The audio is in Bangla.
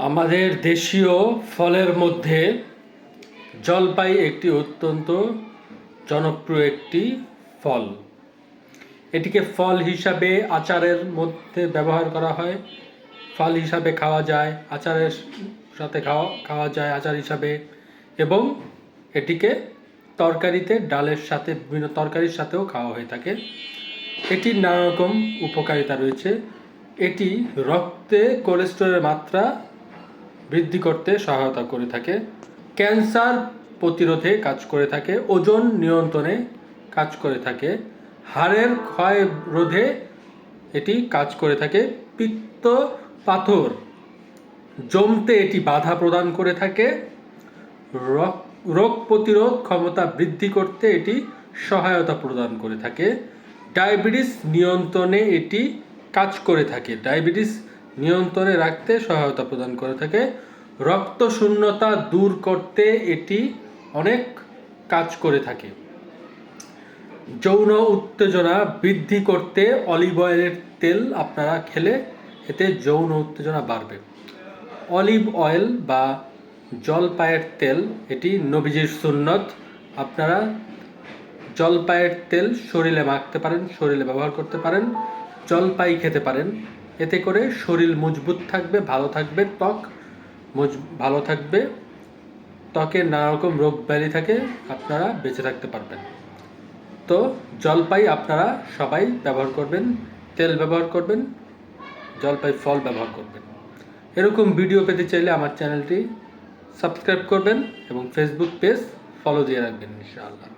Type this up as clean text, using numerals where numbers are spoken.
আমাদের দেশীয় ফলের মধ্যে জলপাই একটি অত্যন্ত জনপ্রিয় একটি ফল। এটিকে ফল হিসাবে আচারের মধ্যে ব্যবহার করা হয়, ফল হিসাবে খাওয়া যায়, আচারের সাথে খাওয়া যায় আচার হিসাবে, এবং এটিকে তরকারিতে ডালের সাথে বিভিন্ন তরকারির সাথেও খাওয়া হয়ে থাকে। এটির নানা রকম উপকারিতা রয়েছে। এটি রক্তে কোলেস্টেরলের মাত্রা বৃদ্ধি করতে সহায়তা করে থাকে, ক্যান্সার প্রতিরোধে কাজ করে থাকে, ওজন নিয়ন্ত্রণে কাজ করে থাকে, হাড়ের ক্ষয় রোধে এটি কাজ করে থাকে, পিত্ত পাথর জমতে এটি বাধা প্রদান করে থাকে, রোগ প্রতিরোধ ক্ষমতা বৃদ্ধি করতে এটি সহায়তা প্রদান করে থাকে, ডায়াবেটিস নিয়ন্ত্রণে এটি কাজ করে থাকে, ডায়াবেটিস নিয়ন্ত্রণে রাখতে সহায়তা প্রদান করে থাকে, রক্ত শূন্যতা দূর করতে এটি অনেক কাজ করে থাকে, যৌন উত্তেজনা বৃদ্ধি করতে অলিভ অয়েলের তেল আপনারা খেলে এতে যৌন উত্তেজনা বাড়বে। অলিভ অয়েল বা জলপাইয়ের তেল এটি নবীজির সুন্নত। আপনারা জলপাইয়ের তেল শরীরে মাখতে পারেন, শরীরে ব্যবহার করতে পারেন, জলপাই খেতে পারেন। এতে করে শরীর মজবুত থাকবে, ভালো থাকবে, ত্বক ভালো থাকবে, ত্বকের নানা রকম রোগ ব্যাধি থাকে আপনারা বেঁচে থাকতে পারবেন। তো জলপাই আপনারা সবাই ব্যবহার করবেন, তেল ব্যবহার করবেন, জলপাই ফল ব্যবহার করবেন। এরকম ভিডিও পেতে চাইলে আমার চ্যানেলটি সাবস্ক্রাইব করবেন এবং ফেসবুক পেজ ফলো দিয়ে রাখবেন ইনশাআল্লাহ।